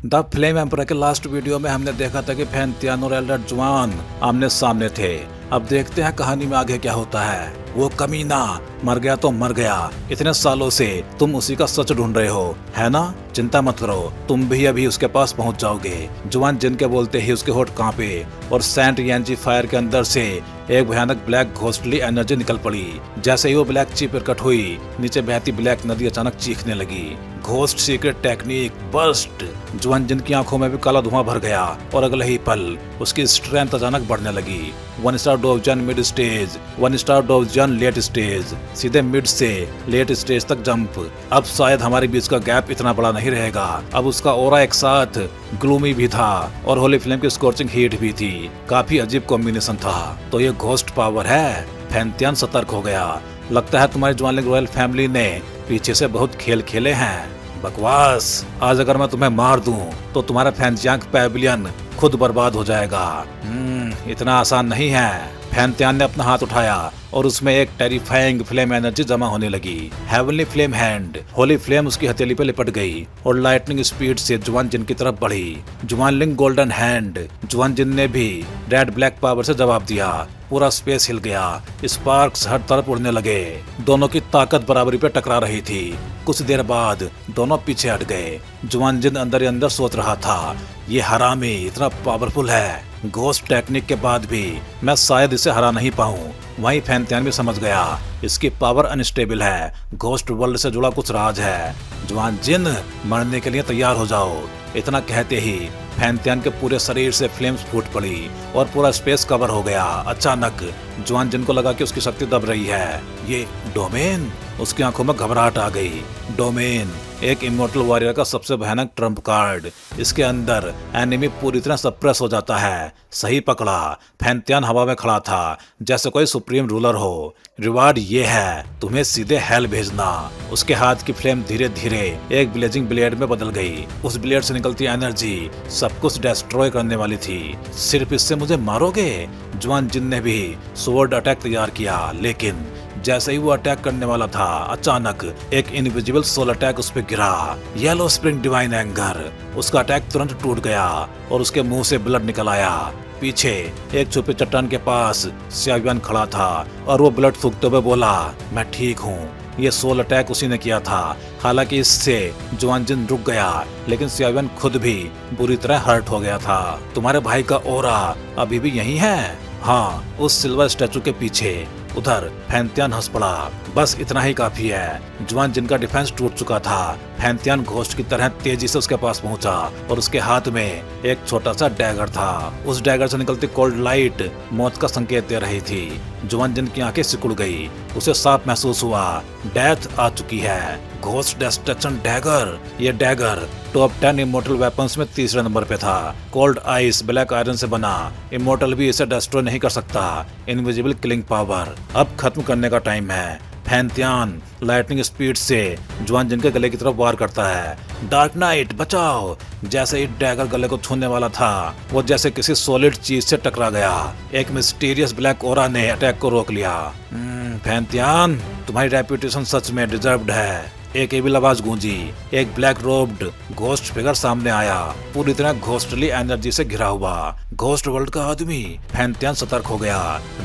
The flame emperor के last video में हमने देखा था कि फैन तियान और एल्डर जुआन आमने सामने थे। अब देखते हैं कहानी में आगे क्या होता है। वो कमीना मर गया तो मर गया, इतने सालों से तुम उसी का सच ढूंढ रहे हो, है ना? चिंता मत करो, तुम भी अभी उसके पास पहुंच जाओगे। जुआन जिन के बोलते ही उसके होठ कांपे और सेंट यानजी फायर के अंदर से एक भयानक ब्लैक घोस्टली एनर्जी निकल पड़ी। जैसे ही वो ब्लैक ची प्रकट हुई, नीचे बहती ब्लैक नदी अचानक चीखने लगी। Ghost secret technique burst. जुआन जिन की आंखों में भी काला धुआं भर गया और अगले ही पल उसकी स्ट्रेंथ अचानक बढ़ने लगी। 1 स्टार डोवजन मिड स्टेज, 1 स्टार डोवजन लेट स्टेज, सीधे मिड से लेट स्टेज तक जंप। अब शायद हमारे बीच का गैप इतना बड़ा नहीं रहेगा। अब उसका ऑरा एक साथ ग्लूमी भी था और होली फ्लेम की स्कॉर्चिंग हीट भी थी। काफी अजीब कॉम्बिनेशन था। तो ये घोस्ट पावर है। फैन तियान सतर्क हो गया। लगता है तुम्हारी ज्वानलिंग रॉयल फैमिली ने पीछे से बहुत खेल खेले हैं। बकवास। आज अगर मैं तुम्हें मार दूं तो तुम्हारा फैनजियांग पैविलियन खुद बर्बाद हो जाएगा। इतना आसान नहीं है। फैन तियान ने अपना हाथ उठाया और उसमें एक टेरिफाइंग फ्लेम एनर्जी जमा होने लगी। Heavenly flame hand. Holi flame उसकी हथेली पे लिपट गई और लाइटनिंग स्पीड से जुआन जिन की तरफ बढ़ी। जुआनलिंग गोल्डन हैंड। जुआन जिन ने भी रेड ब्लैक पावर से जवाब दिया। पूरा स्पेस हिल गया। स्पार्क्स हर तरफ उड़ने लगे। दोनों की ताकत बराबरी पे टकरा रही थी। कुछ देर बाद दोनों पीछे हट गए। जुआन जिन अंदर ही अंदर सोच रहा था, ये हरामी इतना पावरफुल है, घोस्ट टेक्निक के बाद भी मैं शायद इसे हरा नहीं पाऊं। वहीं फैन तियान भी समझ गया, इसकी पावर अनस्टेबल है, घोस्ट वर्ल्ड से जुड़ा कुछ राज है। जुआन जिन, मरने के लिए तैयार हो जाओ। इतना कहते ही फैन तियान के पूरे शरीर से फ्लेम्स फूट पड़ी और पूरा स्पेस कवर हो गया। अचानक जुआन जिन को लगा कि उसकी शक्ति दब रही है। ये डोमेन। उसकी आंखों में घबराहट आ गई। डोमेन एक इमोर्टल वॉरियर का सबसे भयानक ट्रम्प कार्ड। इसके अंदर एनिमी पूरी तरह सप्रेस हो जाता है। सही पकड़ा। फैन तियान हवा में खड़ा था जैसे कोई सुप्रीम रूलर हो। रिवार्ड ये है, तुम्हें सीधे हेल भेजना। उसके हाथ की फ्लेम धीरे धीरे एक ब्लेजिंग ब्लेड में बदल गई। उस ब्लेड से निकलती एनर्जी सब कुछ डिस्ट्रॉय करने वाली थी। सिर्फ इससे मुझे मारोगे? जुआन जिन ने भी स्वॉर्ड अटैक तैयार किया, लेकिन जैसे ही वो अटैक करने वाला था, अचानक एक इनविजिबल सोल अटैक उस पर गिरा। Yellow spring divine anger. उसका अटैक तुरंत टूट गया और उसके मुंह से ब्लड निकल आया। पीछे एक छुपे चट्टान के पास सियावियन खड़ा था और वो ब्लड थूकते हुए बोला, मैं ठीक हूँ। ये सोल अटैक उसी ने किया था। हालांकि इससे जुआन जिन रुक गया, लेकिन सियावियन खुद भी बुरी तरह हर्ट हो गया था। तुम्हारे भाई का ओरा अभी भी यही है? हाँ, उस सिल्वर स्टैचू के पीछे। उधर फैन तियान हंस पड़ा। बस इतना ही काफी है। जुआन जिन का डिफेंस टूट चुका था। फैन तियान घोस्ट की तरह तेजी से उसके पास पहुंचा और उसके हाथ में एक छोटा सा डैगर था। उस डैगर से निकलती कोल्ड लाइट मौत का संकेत दे रही थी। जुआन जिन की आंखें सिकुड़ गई। उसे साफ महसूस हुआ, डेथ आ चुकी है। Ghost destruction dagger. ये डैगर टॉप 10 इमोर्टल वेपन्स में तीसरे नंबर पे था। कोल्ड आइस ब्लैक आयरन से बना। इमोर्टल भी इसे डिस्ट्रॉय नहीं कर सकता। Invisible killing power. अब खत्म करने का टाइम है। फैन तियान लाइटनिंग स्पीड से जुआन जिन के गले की तरफ वार करता है। डार्क नाइट बचाओ। जैसे ही डैगर गले को छूने वाला था, वो जैसे किसी सॉलिड चीज से टकरा गया। एक मिस्टीरियस ब्लैक ओरा ने अटैक को रोक लिया। फैन तियान, तुम्हारी रेपुटेशन सच में डिजर्व्ड है। एक एविल आवाज गूंजी। एक ब्लैक रोब्ड घोस्ट फिगर सामने आया, पूरी तरह घोस्टली एनर्जी से घिरा हुआ। घोस्ट वर्ल्ड का आदमी। फैन तियान सतर्क हो गया।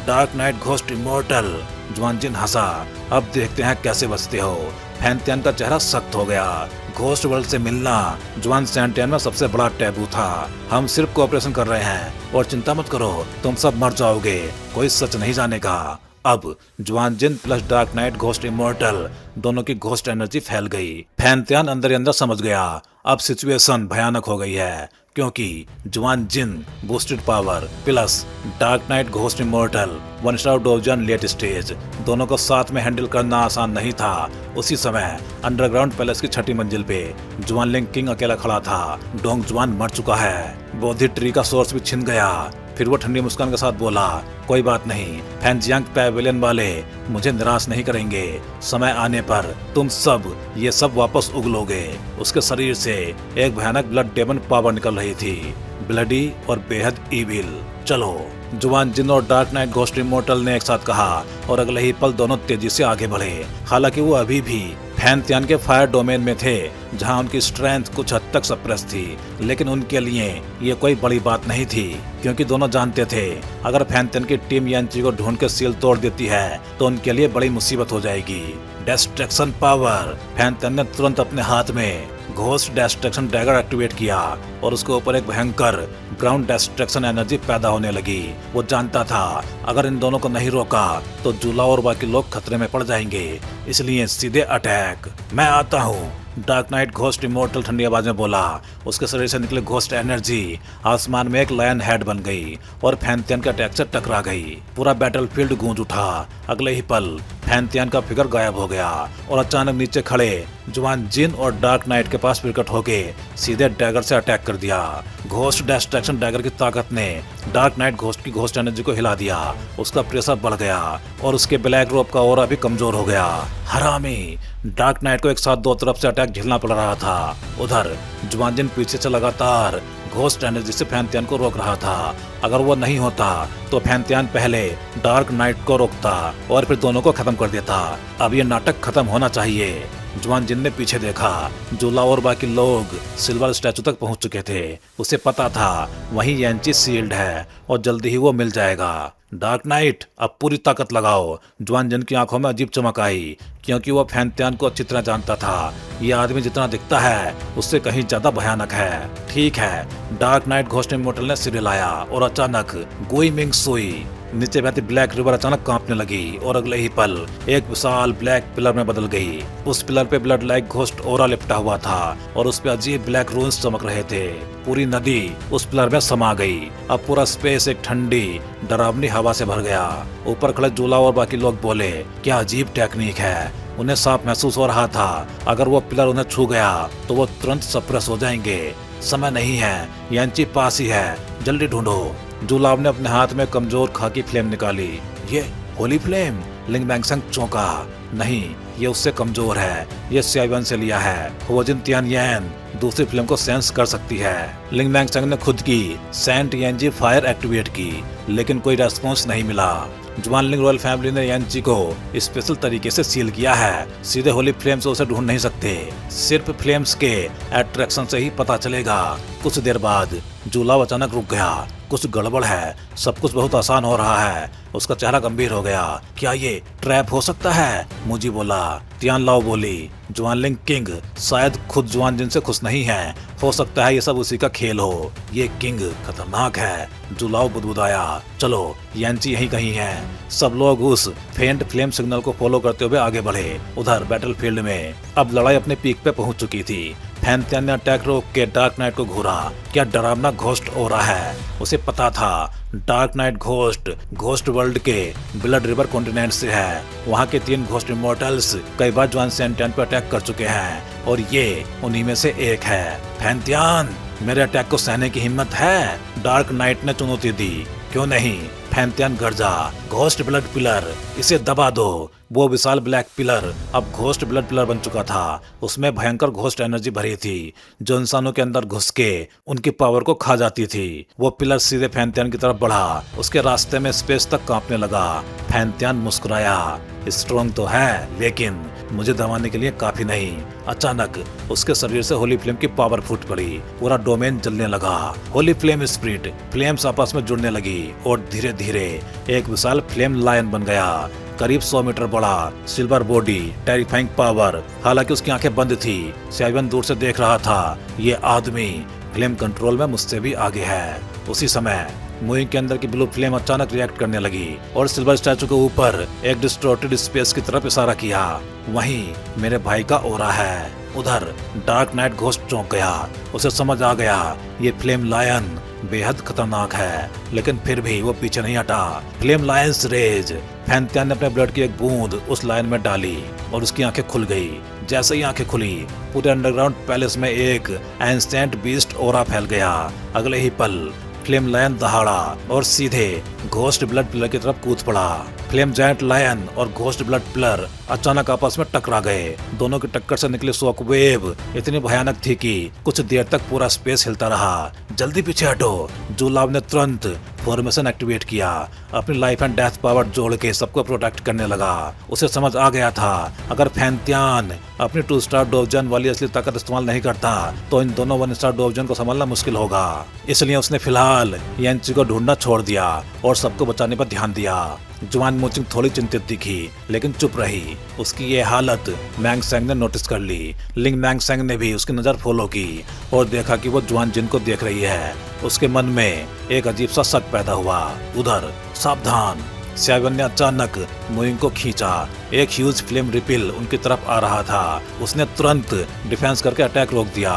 Dark night ghost immortal. जुआन जिन हंसा। अब देखते हैं कैसे बचते हो। फैन तियान का चेहरा सख्त हो गया। घोस्ट वर्ल्ड से मिलना जुआन सैंटियन में सबसे बड़ा टैबू था। हम सिर्फ कोऑपरेशन कर रहे हैं और चिंता मत करो, तुम सब मर जाओगे, कोई सच नहीं जानेगा। अब Juan Jin plus dark night ghost immortal दोनों की घोस्ट एनर्जी फैल गई। फैन तियान अंदर ही अंदर समझ गया, अब सिचुएशन भयानक हो गई है, क्योंकि Juan Jin boosted power plus dark night ghost immortal 1 star डोवजन लेट स्टेज दोनों को साथ में हैंडल करना आसान नहीं था। उसी समय अंडरग्राउंड पैलेस की 6ठी मंजिल पे जुआनलिंग किंग अकेला खड़ा था। डोंग जुआन मर चुका है। बोधि ट्री का सोर्स भी छिन गया। फिर वो ठंडी मुस्कान के साथ बोला, कोई बात नहीं, फैनजियांग पैविलियन वाले मुझे निराश नहीं करेंगे। समय आने पर तुम सब ये सब वापस उगलोगे। उसके शरीर से एक भयानक ब्लड डेमन पावर निकल रही थी, ब्लडी और बेहद ईविल। चलो। जुआन जिन और डार्क नाइट घोस्ट इमोर्टल ने एक साथ कहा और अगले ही पल दोनों तेजी से आगे बढ़े। हालांकि वो अभी भी फैन तियान के फायर डोमेन में थे, जहां उनकी स्ट्रेंथ कुछ हद तक सप्रेस थी, लेकिन उनके लिए ये कोई बड़ी बात नहीं थी, क्योंकि दोनों जानते थे अगर फैंटियन की टीम यान्ची को ढूंढ के सील तोड़ देती है तो उनके लिए बड़ी मुसीबत हो जाएगी। Distraction power. फैंटियन ने तुरंत अपने हाथ में घोस्ट डिस्ट्रैक्शन डैगर एक्टिवेट किया और उसके ऊपर एक भयंकर ग्राउंड डिस्ट्रैक्शन एनर्जी पैदा होने लगी। वो जानता था अगर इन दोनों को नहीं रोका तो जूला और बाकी लोग खतरे में पड़ जाएंगे, इसलिए सीधे अटैक। मैं आता हूँ, डार्क नाइट घोस्ट इमोर्टल ठंडी आवाज में बोला। उसके शरीर से निकले घोस्ट एनर्जी आसमान में एक लायन हेड बन गई और फैंटियन के अटैक से टकरा गई। पूरा बैटलफील्ड गूंज उठा। अगले ही पल फैंटियन का फिगर गायब हो गया और अचानक नीचे खड़े जवान जिन और डार्क नाइट के पास प्रकट होके सीधे डैगर से अटैक कर दिया। घोस्ट डिस्ट्रैक्शन डैगर की ताकत ने डार्क नाइट घोस्ट की घोस्ट एनर्जी को हिला दिया। उसका प्रेशर बढ़ गया और उसके ब्लैक रोब का ऑरा भी कमजोर हो गया। हरामी। डार्क नाइट को एक साथ दो तरफ से अटैक झेलना पड़ रहा था। उधर जुआन जिन पीछे से लगातार घोस्ट एनर्जी से फैंटियन को रोक रहा था। अगर वो नहीं होता तो फैंटियन पहले डार्क नाइट को रोकता और फिर दोनों को खत्म कर देता। अब ये नाटक खत्म होना चाहिए। जुआन जिन ने पीछे देखा। जूला और बाकी लोग सिल्वर स्टैचू तक पहुंच चुके थे। उसे पता था वहीं यान्ची सील्ड है और जल्दी ही वो मिल जाएगा। डार्क नाइट, अब पूरी ताकत लगाओ। जुआन जिन की आंखों में अजीब चमक आई, क्योंकि वो फैंटियन को अच्छी तरह जानता था। ये आदमी जितना दिखता है उससे कहीं ज्यादा भयानक है। ठीक है, डार्क नाइट घोस्ट इमोर्टल ने सिर हिलाया और अचानक गुई मिंग सुई। नीचे बहती ब्लैक रिवर अचानक कांपने लगी और अगले ही पल एक विशाल ब्लैक पिलर में बदल गई। उस पिलर पे ब्लड लाइक घोस्ट ओरा लिपटा हुआ था और उस पे अजीब ब्लैक रून्स चमक रहे थे। पूरी नदी उस पिलर में समा गई। अब पूरा स्पेस एक ठंडी डरावनी हवा से भर गया। ऊपर खड़े जूला और बाकी लोग बोले, क्या अजीब टेक्निक है। उन्हें साफ महसूस हो रहा था अगर वो पिलर उन्हें छू गया तो वो तुरंत सप्रेस हो जाएंगे। समय नहीं है, यान्ची पास ही है, जल्दी ढूंढो। जूलाब ने अपने हाथ में कमजोर खाकी फ्लेम निकाली। ये होली फ्लेम। लिंग बैंगसंग चौंका। नहीं, ये उससे कमजोर है। ये सियावन से लिया है। हुओजिन तियानयेन दूसरी फ्लेम को सेंस कर सकती है। लिंग बैंगसंग ने खुद की सेंट यान्ची फायर एक्टिवेट की, लेकिन कोई रेस्पॉन्स नहीं मिला। जुआन लिंग रॉयल फैमिली ने यान्ची को स्पेशल तरीके से सील किया है। सीधे होली फ्लेम से उसे ढूंढ नहीं सकते। सिर्फ फ्लेम्स के अट्रैक्शन से ही पता चलेगा। कुछ देर बाद जूला अचानक रुक गया। कुछ गड़बड़ है, सब कुछ बहुत आसान हो रहा है। उसका चेहरा गंभीर हो गया। क्या ये ट्रैप हो सकता है? मुझी बोला। तियान लाओ बोली। जुआन लिंग किंग शायद खुद जुआन जिन से खुश नहीं है। हो सकता है ये सब उसी का खेल हो। ये किंग खतरनाक है। जुलाओ बुदबुदाया। चलो, यान्ची यहीं कहीं है। सब लोग उस फेंट फ्लेम सिग्नल को फॉलो करते हुए आगे बढ़े। उधर बैटलफील्ड में अब लड़ाई अपने पीक पे पहुंच चुकी थी। फैंटियन ने अटैक रोक के डार्क नाइट को घूरा। क्या डरावना घोस्ट हो रहा है। उसे पता था डार्क नाइट घोस्ट वर्ल्ड के ब्लड रिवर कॉन्टिनेंट से है। वहाँ के 3 घोस्ट इमोर्टल्स कई बार जुआन सेंटियन पर अटैक कर चुके हैं और ये उन्हीं में से एक है। फैंटियन, मेरे अटैक को सहने की हिम्मत है? डार्क नाइट ने चुनौती दी। क्यों नहीं? फैंटियन गर्जा। घोस्ट ब्लड पिलर, इसे दबा दो। वो विशाल ब्लैक पिलर अब घोस्ट ब्लड पिलर बन चुका था। उसमें भयंकर घोस्ट एनर्जी भरी थी जो इंसानों के अंदर घुस के उनकी पावर को खा जाती थी। वो पिलर सीधे फैंटियन की तरफ बढ़ा। उसके रास्ते में स्पेस तक कांपने लगा। फैंटियन मुस्कुराया। स्ट्रॉन्ग तो है, लेकिन मुझे दबाने के लिए काफी नहीं। अचानक उसके शरीर से होली फ्लेम की पावर फूट पड़ी। पूरा डोमेन जलने लगा। होली फ्लेम स्पिरिट फ्लेम्स आपस में जुड़ने लगी और धीरे धीरे एक विशाल फ्लेम लायन बन गया। करीब 100 मीटर बड़ा, सिल्वर बॉडी, टेरिफाइंग पावर। हालांकि उसकी आंखें बंद थी। सियावन दूर से देख रहा था। ये आदमी फ्लेम कंट्रोल में मुझसे भी आगे है। उसी समय मुई के अंदर की ब्लू फ्लेम अचानक रिएक्ट करने लगी और सिल्वर स्टैचू के ऊपर एक डिस्टॉर्टेड स्पेस की तरफ इशारा किया। वहीं मेरे भाई का ओरा है। उधर डार्क नाइट घोस्ट चौंक गया। उसे समझ आ गया ये फ्लेम लायन बेहद खतरनाक है, लेकिन फिर भी वो पीछे नहीं हटा। Flame Lions raise. फैंटियन ने अपने ब्लड की एक बूंद उस लायन में डाली और उसकी आंखें खुल गई। जैसे ही आंखें खुली, पूरे अंडरग्राउंड पैलेस में एक एंसेंट बीस्ट ओरा फैल गया। अगले ही पल फ्लेम लायन दहाड़ा और सीधे घोस्ट ब्लड पिलर की तरफ कूद पड़ा। फ्लेम जायंट लायन और घोस्ट ब्लड पिलर अचानक आपस में टकरा गए। दोनों की टक्कर से निकली शॉक वेव इतनी भयानक थी कि कुछ देर तक पूरा स्पेस हिलता रहा। जल्दी पीछे हटो, जुलाब ने तुरंत फॉर्मेशन एक्टिवेट किया। अपनी लाइफ एंड डेथ पावर जोड़ के सबको प्रोटेक्ट करने लगा। उसे समझ आ गया था अगर फैंतियान अपनी 2 स्टार डोवजन वाली असली ताकत इस्तेमाल नहीं करता तो इन दोनों 1 स्टार डोवजन को संभालना मुश्किल होगा। इसलिए उसने फिलहाल यांची को ढूंढना छोड़ दिया और सबको बचाने पर ध्यान दिया। जुआन मोचिंग थोड़ी चिंतित दिखी लेकिन चुप रही। उसकी ये हालत मैंग सेंग ने नोटिस कर ली। लिंग मैंग सेंग ने भी उसकी नजर फॉलो की और देखा कि वो जुआन जिन को देख रही है। उसके मन में एक अजीब सा शक पैदा हुआ। उधर सावधान, स्यावन ने अचानक मोइंग को खींचा। एक ह्यूज फ्लेम रिपिल उनकी तरफ आ रहा था। उसने तुरंत डिफेंस करके अटैक रोक दिया।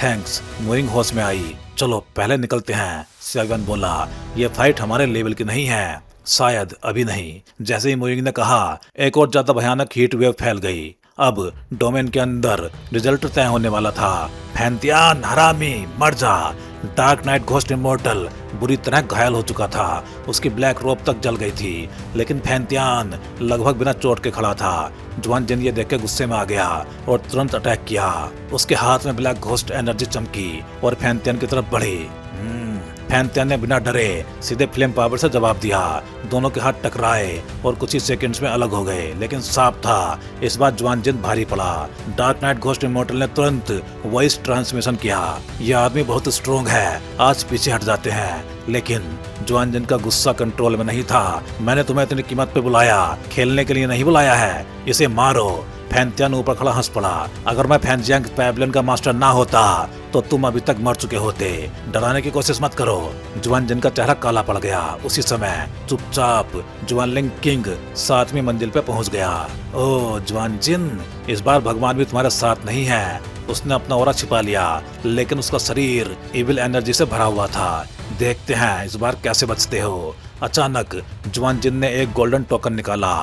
थैंक्स, मोइंग होश में आई। चलो पहले निकलते हैं, स्यावन बोला। ये फाइट हमारे लेवल की नहीं है। शायद अभी नहीं। जैसे ही मोइंग ने कहा, एक और ज्यादा भयानक हीट वेव फैल गई। अब डोमेन के अंदर रिजल्ट तय होने वाला था। फैंतियान हरामी मर जा। डार्क नाइट घोस्ट इमोर्टल बुरी तरह घायल हो चुका था। उसकी ब्लैक रोब तक जल गई थी, लेकिन फैंतियान लगभग बिना चोट के खड़ा था। जुआन जिन ये देख के गुस्से में आ गया और तुरंत अटैक किया। उसके हाथ में ब्लैक घोस्ट एनर्जी चमकी और फैंतियान की तरफ बढ़ी। फैंतियान ने बिना डरे सीधे फ्लेम पावर से जवाब दिया। दोनों के हाथ टकराए और कुछ ही सेकंड्स में अलग हो गए, लेकिन साफ था इस बार जुआन जिन भारी पड़ा। डार्क नाइट घोस्ट इमोर्टल ने तुरंत वॉइस ट्रांसमिशन किया। यह आदमी बहुत स्ट्रोंग है, आज पीछे हट जाते हैं। लेकिन जुआन जिन का गुस्सा कंट्रोल में नहीं था। मैंने तुम्हें इतनी कीमत पे बुलाया, खेलने के लिए नहीं बुलाया है। इसे मारो। फैंतियान ऊपर खड़ा हंस पड़ा। अगर मैं फैंजियांग पैवलियन का मास्टर ना होता तो तुम अभी तक मर चुके होते। डराने की कोशिश मत करो। जुआन जिन का चेहरा काला पड़ गया। उसी समय चुपचाप जुआन लिंग किंग 7वीं मंजिल पे पहुंच गया। ओ जुआन जिन, इस बार भगवान भी तुम्हारे साथ नहीं है। उसने अपना ऑरा छिपा लिया, लेकिन उसका शरीर इविल एनर्जी से भरा हुआ था। देखते हैं इस बार कैसे बचते हो। अचानक जुआन जिन ने एक गोल्डन टोकन निकाला।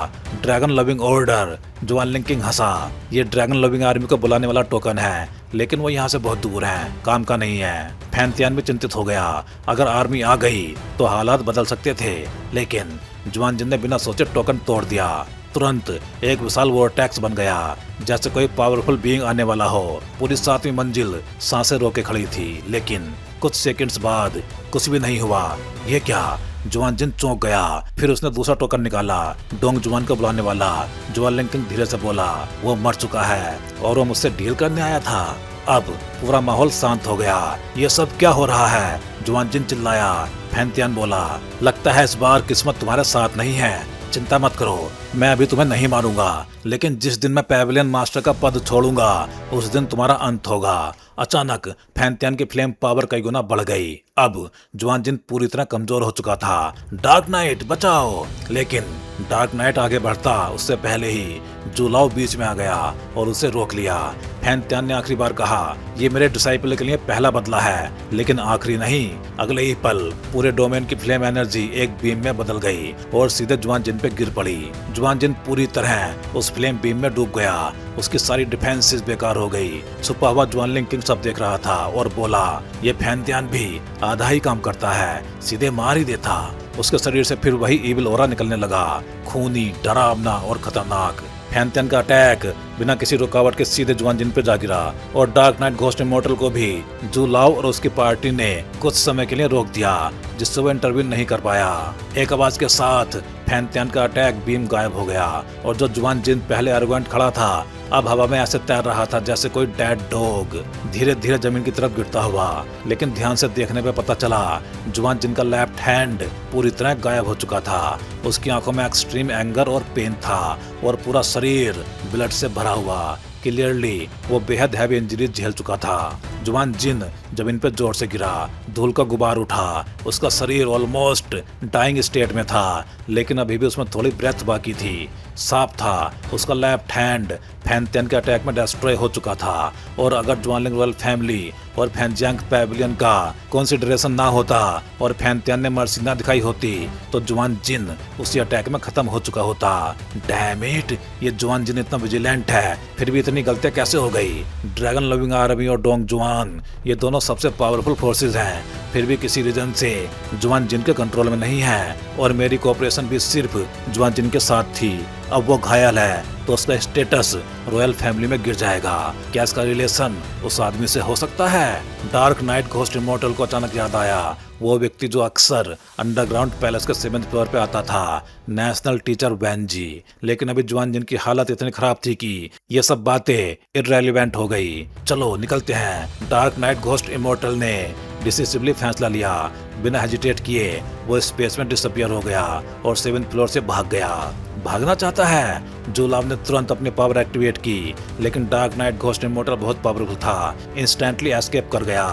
Dragon loving order. जुआन लिंग किंग हंसा। ये ड्रैगन लविंग आर्मी को बुलाने वाला टोकन है, लेकिन वो यहाँ से बहुत दूर है, काम का नहीं है। फैंतियान भी चिंतित हो गया। अगर आर्मी आ गई तो हालात बदल सकते थे, लेकिन जुआन जिन ने बिना सोचे टोकन तोड़ दिया। तुरंत एक विशाल वोर्टेक्स बन गया, जैसे कोई पावरफुल बीइंग आने वाला हो। पूरी 7वीं मंजिल सांसें रोके खड़ी थी, लेकिन कुछ सेकंड्स बाद कुछ भी नहीं हुआ। ये क्या? जुआन जिन चौंक गया। फिर उसने दूसरा टोकन निकाला, डोंग जुआन को बुलाने वाला। जुआन लिंग किंग धीरे से बोला, वो मर चुका है और वो मुझसे डील करने आया था। अब पूरा माहौल शांत हो गया। ये सब क्या हो रहा है? जुआन जिन चिल्लाया। फैंतियान बोला, लगता है इस बार किस्मत तुम्हारे साथ नहीं है। चिंता मत करो, मैं अभी तुम्हें नहीं मारूंगा, लेकिन जिस दिन मैं पैवेलियन मास्टर का पद छोड़ूंगा उस दिन तुम्हारा अंत होगा। अचानक फैंतियान की फ्लेम पावर कई गुना बढ़ गई। अब जुआन जिन पूरी तरह कमजोर हो चुका था। डार्क नाइट बचाओ! लेकिन डार्क नाइट आगे बढ़ता उससे पहले ही जुलाओ बीच में आ गया और उसे रोक लिया। फैंतियान ने आखिरी बार कहा, ये मेरे डिसाइपल के लिए पहला बदला है, लेकिन आखिरी नहीं। अगले ही पल पूरे डोमेन की फ्लेम एनर्जी एक बीम में बदल गई और सीधे जुआन जिन पे गिर पड़ी। जुआन जिन पूरी तरह उस फ्लेम बीम में डूब गया। उसकी सारी डिफेंसेस बेकार हो गई। छुपा हुआ जुआन लिंग किंग सब देख रहा था और बोला, ये फैंतियान भी आधा ही काम करता है, सीधे मार ही देता। उसके शरीर से फिर वही ईविल ऑरा निकलने लगा, खूनी, डरावना और खतरनाक। फैंतियान का अटैक बिना किसी रुकावट के सीधे जुआन जिन पे जा गिरा और डार्क नाइट घोस्ट इमोर्टल को भी जू लाओ और उसकी पार्टी ने कुछ समय के लिए रोक दिया, जिससे वो इंटरव्यू नहीं कर पाया। एक आवाज के साथ फैंतियान का अटैक बीम गायब हो गया और जो जुआन जिन पहले आर्गुमेंट खड़ा था अब हवा में ऐसे तैर रहा था जैसे कोई डेड डॉग, धीरे धीरे जमीन की तरफ गिरता हुआ। लेकिन ध्यान से देखने पे पता चला जुआन जिन का लेफ्ट हैंड पूरी तरह गायब हो चुका था। उसकी आंखों में एक्सट्रीम एंगर और पेन था और पूरा शरीर ब्लड से भरा हुआ। क्लियरली वो बेहद हैवी इंजरी झेल चुका था। जुआन जिन जमीन पे जोर से गिरा, धूल का गुबार उठा। उसका शरीर ऑलमोस्ट डाइंग स्टेट में था, लेकिन अभी भी उसमें थोड़ी ब्रेथ बाकी थी। साफ था उसका लेफ्ट हैंड फैंतियान के अटैक में डिस्ट्रॉय हो चुका था और अगर जुआनलिंग रॉयल फैमिली और फैंजियांग पैवेलियन का कंसिडरेशन ना होता और फैंतियान ने मर्सी ना दिखाई होती तो जुआन जिन उसी अटैक में खत्म हो चुका होता। डैम इट, ये जुआन जिन इतना विजिलेंट है, फिर भी इतनी गलतियां कैसे हो गई? ड्रैगन लविंग आर्मी और डोंग जुआन ये दोनों सबसे पावरफुल फोर्सेस हैं, फिर भी किसी रीजन से जुआन जिन के कंट्रोल में नहीं है और मेरी कोऑपरेशन भी सिर्फ जुआन जिन के साथ थी। अब वो घायल है तो उसका स्टेटस रॉयल फैमिली में गिर जाएगा। क्या इसका रिलेशन उस आदमी से हो सकता है? डार्क नाइट घोस्ट इमॉर्टल को अचानक याद आया वो व्यक्ति जो अक्सर अंडरग्राउंड पैलेस के 7th फ्लोर पे आता था, नेशनल टीचर वैनजी। लेकिन अभी जुआन जिन की हालत इतनी खराब थी कि ये सब बातें इररेलेवेंट हो गई। चलो निकलते हैं। डार्क नाइट घोस्ट इमॉर्टल ने डिसिसिवली फैसला लिया। बिना हेजिटेट किए वो स्पेस में डिसअपियर हो गया और 7th फ्लोर से भाग गया। भागना चाहता है। जुलाब ने तुरंत अपनी पावर एक्टिवेट की, लेकिन डार्क नाइट घोस्ट इमॉर्टल बहुत पावरफुल था, इंस्टेंटली एस्केप कर गया।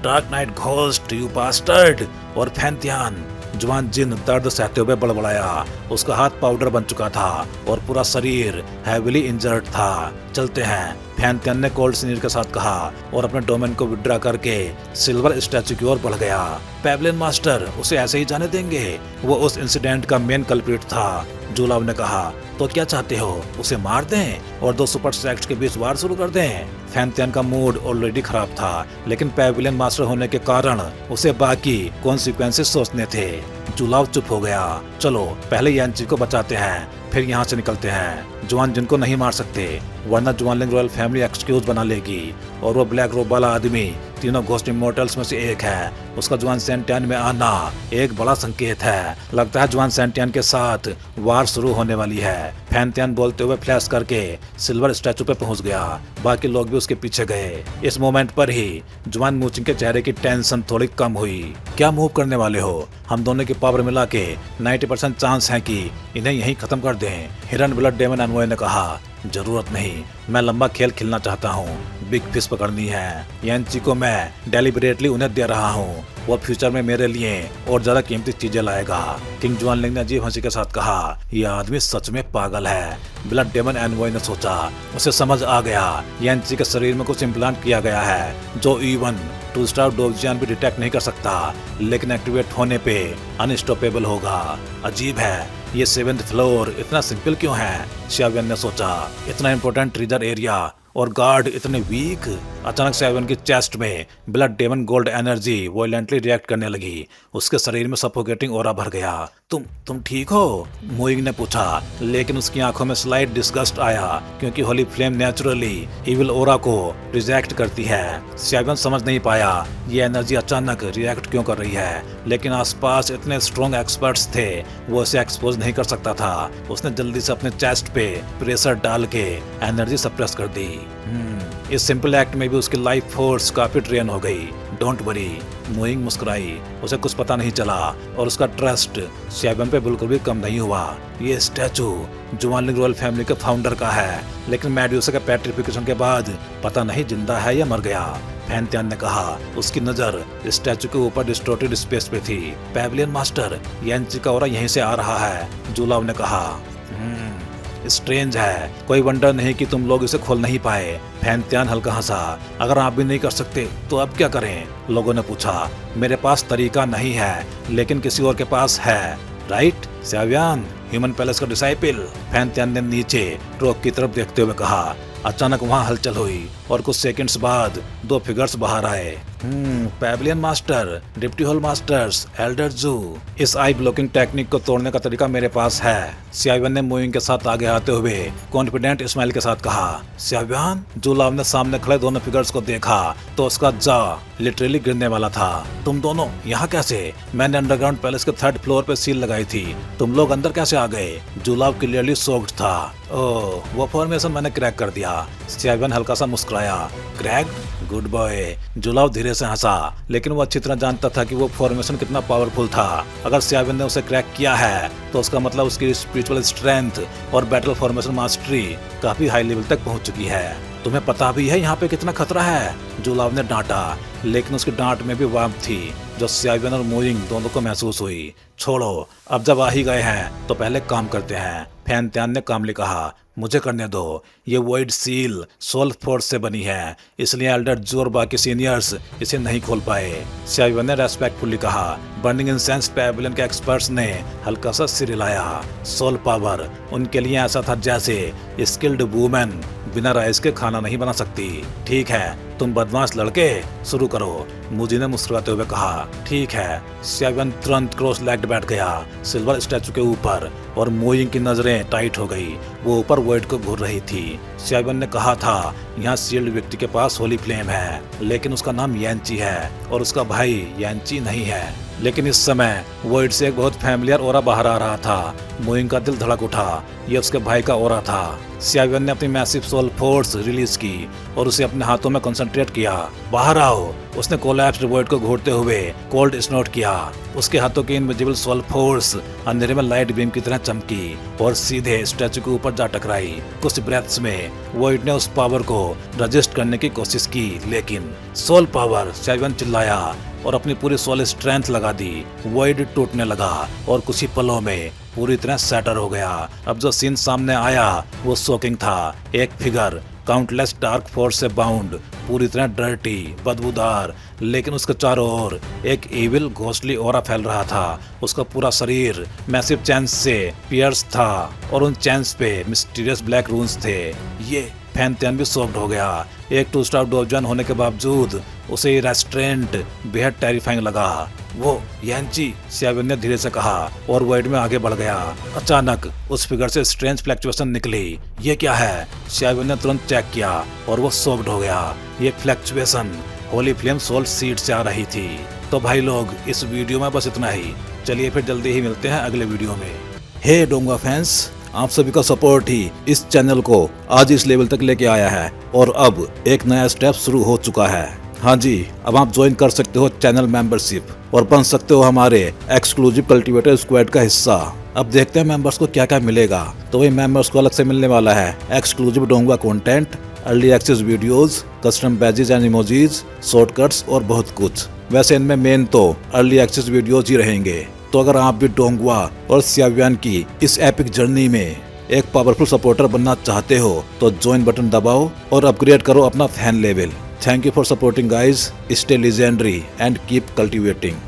Dark night ghost you bastard! और फैंतियान जुआन जिन दर्द सहते हुए बड़बड़ाया। उसका हाथ पाउडर बन चुका था और पूरा शरीर हैविली इंजर्ड था। चलते हैं, फैंतियान ने कोल्ड स्नीर के साथ कहा और अपने डोमेन को विड्रा करके सिल्वर स्टैचू की ओर बढ़ गया। पेवलियन मास्टर उसे ऐसे ही जाने देंगे? वो उस इंसिडेंट का मेन कल्प्रिट था। जुलाब ने कहा, तो क्या चाहते हो, उसे मार दें और 2 सुपर सेक्ट्स के बीच वार शुरू कर दें? फैंतियान का मूड ऑलरेडी खराब था, लेकिन पेविलियन मास्टर होने के कारण उसे बाकी कॉन्सिक्वेंसेस सोचने थे। जुलाब चुप हो गया। चलो पहले यांची को बचाते हैं, फिर यहाँ से निकलते हैं। जुआन जिनको नहीं मार सकते, वरना जुआनलिंग रॉयल फैमिली एक्सक्यूज बना लेगी और वो ब्लैक रोब वाला आदमी तीनों घोस्ट इमॉर्टल्स में से एक है। उसका जुआन सेंटियन में आना एक बड़ा संकेत है। लगता है जुआन सेंटियन के साथ वार शुरू होने वाली है। फैंतियन बोलते हुए फ्लैश करके सिल्वर स्टैचू पे पहुंच गया। बाकी लोग भी उसके पीछे गए। इस मोमेंट पर ही जुआन मूचिंग के चेहरे की टेंशन थोड़ी कम हुई। क्या मूव करने वाले हो? हम दोनों की पावर मिला के 90% चांस है कि इन्हें यहीं खत्म कर दें। हिरन ब्लड डेमन एनवॉय ने कहा, जरूरत नहीं, मैं लंबा खेल खेलना चाहता हूँ। बिग फिश पकड़नी है। यांची को मैं डेलिबरेटली उन्हें दे रहा हूँ। वो फ्यूचर में मेरे लिए और ज्यादा कीमती चीजें लाएगा। किंग जुआनलिंग ने अजीब हंसी के साथ कहा, यह आदमी सच में पागल है। ब्लड डेमन एनवॉय ने सोचा। उसे समझ आ गया, यांची के शरीर में कुछ इम्प्लांट किया गया है जो इवन 2 स्टार डोजियन भी डिटेक्ट नहीं कर सकता, लेकिन एक्टिवेट होने पे अनस्टॉपेबल होगा। अजीब है, ये 7th फ्लोर इतना सिंपल क्यों है? श्यावियन ने सोचा। इतना इंपॉर्टेंट ट्रिजर एरिया और गार्ड इतने वीक। अचानक श्यावियन की चेस्ट में blood demon gold energy violently react करने लगी। उसके शरीर में सफोकेटिंग ऑरा भर गया। तुम ठीक हो? मोइंग ने पूछा, लेकिन उसकी आंखों में स्लाइट डिस्गस्ट आया, क्योंकि Holi flame naturally evil aura को रिजेक्ट करती है। श्यावियन समझ नहीं पाया ये एनर्जी अचानक रिएक्ट क्यों कर रही है, लेकिन आसपास इतने स्ट्रॉन्ग एक्सपर्ट्स थे, वो इसे एक्सपोज नहीं कर सकता था। उसने जल्दी से अपने चेस्ट पे प्रेशर डाल के एनर्जी सप्रेस कर दी। इस सिंपल एक्ट में भी उसकी लाइफ फोर्स काफी ड्रेन हो गई। डोंट वरी, मोइंग मुस्कुराई। उसे कुछ पता नहीं चला और उसका ट्रस्ट श्यावियन पे बिल्कुल भी कम नहीं हुआ। ये स्टैचू जुआनलिंग रॉयल फैमिली के फाउंडर का है, लेकिन मेड्यूसा के पेट्रिफिकेशन के बाद पता नहीं जिंदा है या मर गया। फैंतियन ने कहा। उसकी नजर स्टैचू के ऊपर डिस्टॉर्टेड स्पेस पे थी। पेविलियन मास्टर, यांची का ऑरा यहीं से आ रहा है, जुलाब ने कहा। स्ट्रेंज है, कोई वंडर नहीं कि तुम लोग इसे खोल नहीं पाए। फैंतियन हल्का हंसा। अगर आप भी नहीं कर सकते तो अब क्या करें? लोगों ने पूछा। मेरे पास तरीका नहीं है, लेकिन किसी और के पास है, राइट श्यावियन, ह्यूमन पैलेस का डिसाइपल? फैंतियन ने नीचे रॉक की तरफ देखते हुए कहा। अचानक वहाँ हलचल हुई और कुछ सेकंड्स बाद 2 फिगर्स बाहर आए। Pavilion master, deputy hall masters, Elder जू। इस आई ब्लॉकिंग टेक्निक को तोड़ने का तरीका मेरे पास है, श्यावियन ने मोइंग के साथ आगे आते हुए कॉन्फिडेंट स्माइल के साथ कहा। श्यावियन? जुलाब ने सामने खड़े दोनों फिगर्स को देखा तो उसका जा लिटरली गिरने वाला था। तुम दोनों यहाँ कैसे? मैंने अंडरग्राउंड पैलेस के 3rd फ्लोर पे सील लगाई थी, तुम लोग अंदर कैसे आ गए? जुलाब क्लियरली शॉक्ड था। ओह, वो फॉर्मेशन मैंने क्रैक कर दिया। श्यावियन हल्का सा मुस्कुराया। क्रैक? Good boy. जुलाब धीरे से हंसा, लेकिन वो अच्छी तरह जानता था कि वो फॉर्मेशन कितना पावरफुल था। अगर श्यावियन ने उसे क्रैक किया है तो उसका मतलब उसकी स्पिरिचुअल स्ट्रेंथ और बैटल फॉर्मेशन मास्टरी काफी हाई लेवल तक पहुंच चुकी है। तुम्हें पता भी है यहाँ पे कितना खतरा है? जुलाब ने डांटा, लेकिन उसकी डांट में भी वार्मथ थी जो श्यावियन और मोइंग दोनों को महसूस हुई। छोड़ो, अब जब आ ही गए हैं तो पहले काम करते हैं, फैंतियन ने कामली कहा। मुझे करने दो। ये वॉइड सील सोल फोर्स से बनी है, इसलिए एल्डर जू और बाकी सीनियर्स इसे नहीं खोल पाए, श्यावियन ने रेस्पेक्टफुली कहा। बर्निंग इंसेंस पेविलियन के एक्सपर्ट्स ने हल्का सा सिर हिलाया। सोल पावर उनके लिए ऐसा था जैसे स्किल्ड वुमेन बिना राइस के खाना नहीं बना सकती। ठीक है, तुम बदमाश लड़के शुरू करो, मुजी ने मुस्कुराते हुए कहा। ठीक है। सियावियन तुरंत क्रॉस लेग्ड बैठ गया सिल्वर स्टैचू के ऊपर और मोइंग की नजरें टाइट हो गई। वो ऊपर वॉइड को घूर रही थी। सियावियन ने कहा था, यहाँ सील्ड व्यक्ति के पास होली फ्लेम है, लेकिन उसका नाम यांची है और उसका भाई यांची नहीं है। लेकिन इस समय वॉइड से एक बहुत फैमिलियर ओरा बाहर आ रहा था। मोइंग का दिल धड़क उठा, ये उसके भाई का ओरा था। सियावियन ने अपनी मैसिव सोल फोर्स रिलीज की और उसे अपने हाथों में कंसंट्रेट किया। बाहर आओ, उसने कोलैप्स्ड वॉइड को घूरते हुए कोल्ड स्नोट किया। उसके हाथों की इनविजिबल सोल फोर्स अंधेरे में लाइट बीम की तरह चमकी और सीधे स्टैचू के ऊपर जा टकराई। कुछ ब्रेथ्स में वॉइड ने उस पावर को रजिस्ट करने की कोशिश की, लेकिन सोल पावर, सियावियन चिल्लाया और अपनी पूरी सोल स्ट्रेंथ लगा दी। वॉइड टूटने लगा और कुछ ही पलों में पूरी तरह सैटर हो गया। अब जो सीन सामने आया वो शॉकिंग था। एक फिगर काउंटलेस डार्क फोर्स से बाउंड, पूरी तरह डर्टी, बदबूदार, लेकिन उसके चारों ओर एक इविल घोस्टली ऑरा फैल रहा था। उसका पूरा शरीर मैसिव चैन्स से पियर्स था और उन चैन्स पे मिस्टीरियस ब्लैक रून्स थे। ये फैंतियन भी शॉक्ड हो गया। एक 2 स्टार डॉवजन होने के बावजूद उसे ये रेस्टोरेंट बेहद टेरिफाइंग लगा। वो यांची, सियावियन ने धीरे से कहा और वॉइड में आगे बढ़ गया। अचानक उस फिगर से स्ट्रेंज फ्लैक्चुएशन निकली। ये क्या है? सियावियन ने तुरंत चेक किया और वो शॉक्ड हो गया। ये fluctuation holy flame soul seed से आ रही थी। तो भाई लोग, इस वीडियो में बस इतना ही। चलिए फिर जल्दी ही मिलते हैं अगले वीडियो में। हे डोंगा फैंस, आप सभी का सपोर्ट ही इस चैनल को आज इस लेवल तक लेके आया है और अब एक नया स्टेप शुरू हो चुका है। हाँ जी, अब आप ज्वाइन कर सकते हो चैनल मेंबरशिप और बन सकते हो हमारे एक्सक्लूसिव कल्टीवेटर स्क्वाड का हिस्सा। अब देखते हैं मेंबर्स को क्या क्या मिलेगा। तो वही मेंबर्स को अलग से मिलने वाला है एक्सक्लूसिव डोंगा content, early access videos, custom badges and emojis, shortcuts और बहुत कुछ। वैसे इनमें मेन तो अर्ली एक्सेस वीडियोज ही रहेंगे। तो अगर आप भी डोंगवा और सियावियन की इस एपिक जर्नी में एक पावरफुल सपोर्टर बनना चाहते हो तो ज्वाइन बटन दबाओ और अपग्रेड करो अपना fan level. Thank you for supporting guys. Stay legendary and keep cultivating.